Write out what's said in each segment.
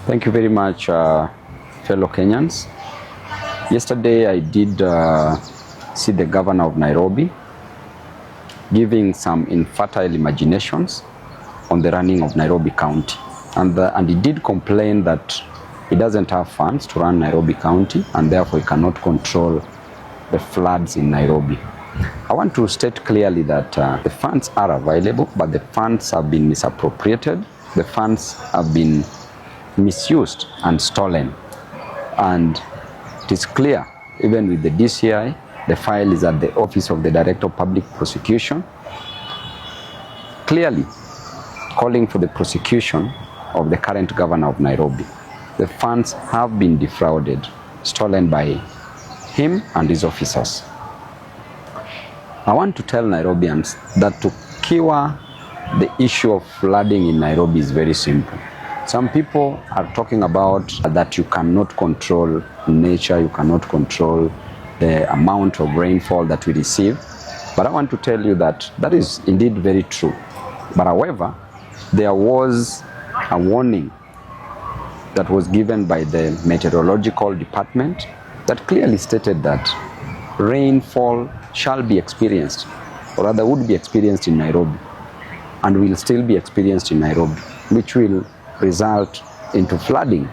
Thank you very much, fellow Kenyans. Yesterday I did see the governor of Nairobi giving some infertile imaginations on the running of Nairobi County. And he did complain that he doesn't have funds to run Nairobi County and therefore he cannot control the floods in Nairobi. I want to state clearly that the funds are available, but the funds have been misappropriated. The funds have been misused and stolen. And it is clear, even with the DCI, the file is at the Office of the Director of Public Prosecution, clearly calling for the prosecution of the current governor of Nairobi. The funds have been defrauded, stolen by him and his officers. I want to tell Nairobians that to cure the issue of flooding in Nairobi is very simple. Some people are talking about that you cannot control nature, you cannot control the amount of rainfall that we receive. But I want to tell you that that is indeed very true. But however, there was a warning that was given by the meteorological department that clearly stated that rainfall shall be experienced, or rather would be experienced in Nairobi, and will still be experienced in Nairobi, which will result into flooding.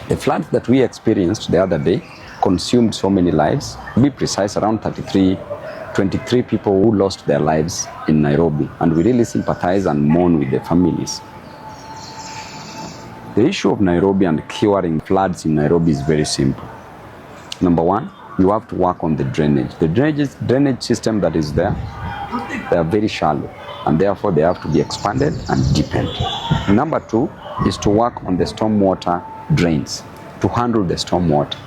The floods that we experienced the other day consumed so many lives. To be precise, around 23 people who lost their lives in Nairobi, and we really sympathize and mourn with the families. The issue of Nairobi and curing floods in Nairobi is very simple. Number one, you have to work on the drainage. The drainage system that is there, they are very shallow, and therefore they have to be expanded and deepened. Number two is to work on the stormwater drains, to handle the stormwater.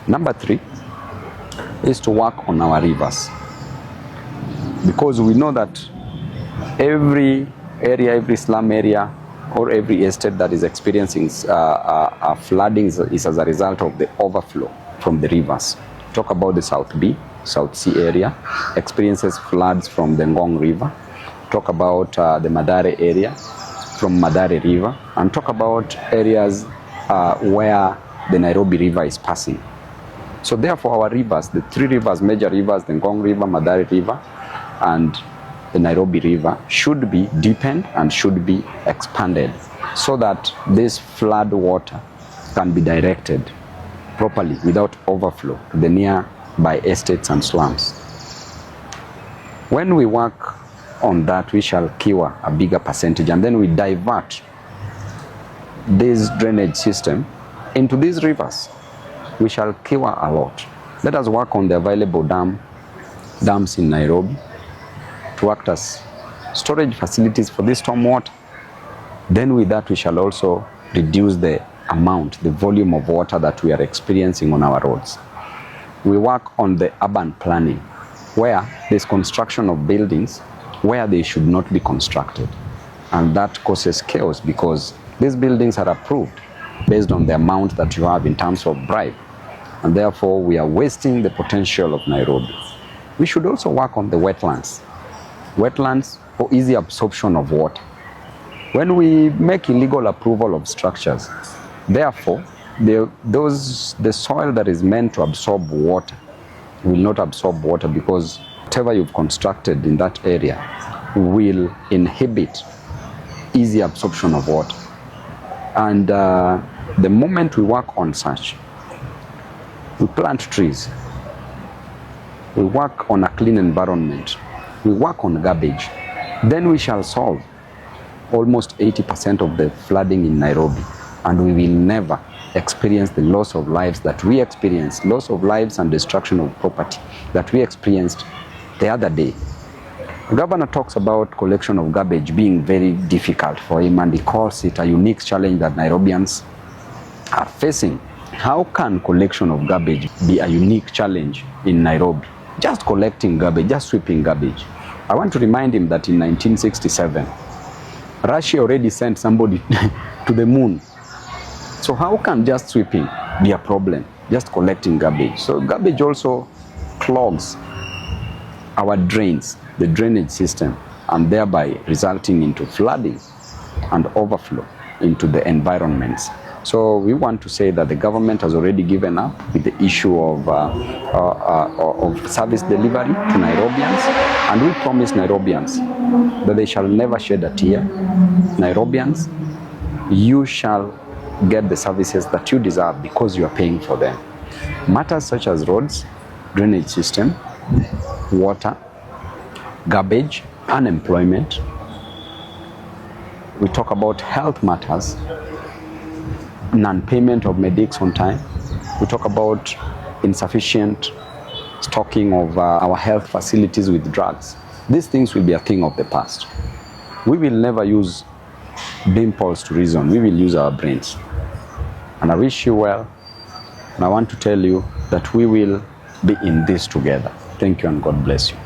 Number three is to work on our rivers, because we know that every area, every slum area, or every estate that is experiencing flooding is as a result of the overflow from the rivers. Talk about the South B, South C area, experiences floods from the Ngong River. Talk about the Madare area from Madare River, and talk about areas where the Nairobi River is passing. So therefore our rivers, the three rivers, major rivers, the Ngong River, Madare River, and the Nairobi River, should be deepened and should be expanded so that this flood water can be directed properly without overflow to the nearby estates and slums. When we work on that, we shall cure a bigger percentage, and then we divert this drainage system into these rivers. We shall cure a lot. Let us work on the available dams in Nairobi to act as storage facilities for this stormwater. Then with that, we shall also reduce the amount, the volume of water that we are experiencing on our roads. We work on the urban planning, where there's construction of buildings where they should not be constructed. And that causes chaos, because these buildings are approved based on the amount that you have in terms of bribe. And therefore, we are wasting the potential of Nairobi. We should also work on the wetlands. Wetlands for easy absorption of water. When we make illegal approval of structures, therefore, the soil that is meant to absorb water will not absorb water, because whatever you've constructed in that area will inhibit easy absorption of water. And the moment we work on such, we plant trees, we work on a clean environment, we work on garbage, then we shall solve almost 80% of the flooding in Nairobi, and we will never experience the loss of lives that we experienced, loss of lives and destruction of property that we experienced the other day. The governor talks about collection of garbage being very difficult for him, and he calls it a unique challenge that Nairobians are facing. How can collection of garbage be a unique challenge in Nairobi? Just collecting garbage, just sweeping garbage. I want to remind him that in 1967, Russia already sent somebody to the moon. So how can just sweeping be a problem, just collecting garbage? So garbage also clogs our drains, the drainage system, and thereby resulting into flooding and overflow into the environments. So we want to say that the government has already given up with the issue of service delivery to Nairobians, and we promise Nairobians that they shall never shed a tear. Nairobians, you shall get the services that you deserve because you are paying for them. Matters such as roads, drainage system, water, garbage, unemployment. We talk about health matters, non-payment of medics on time. We talk about insufficient stocking of our health facilities with drugs. These things will be a thing of the past. We will never use dimples to reason. We will use our brains. And I wish you well. And I want to tell you that we will be in this together. Thank you and God bless you.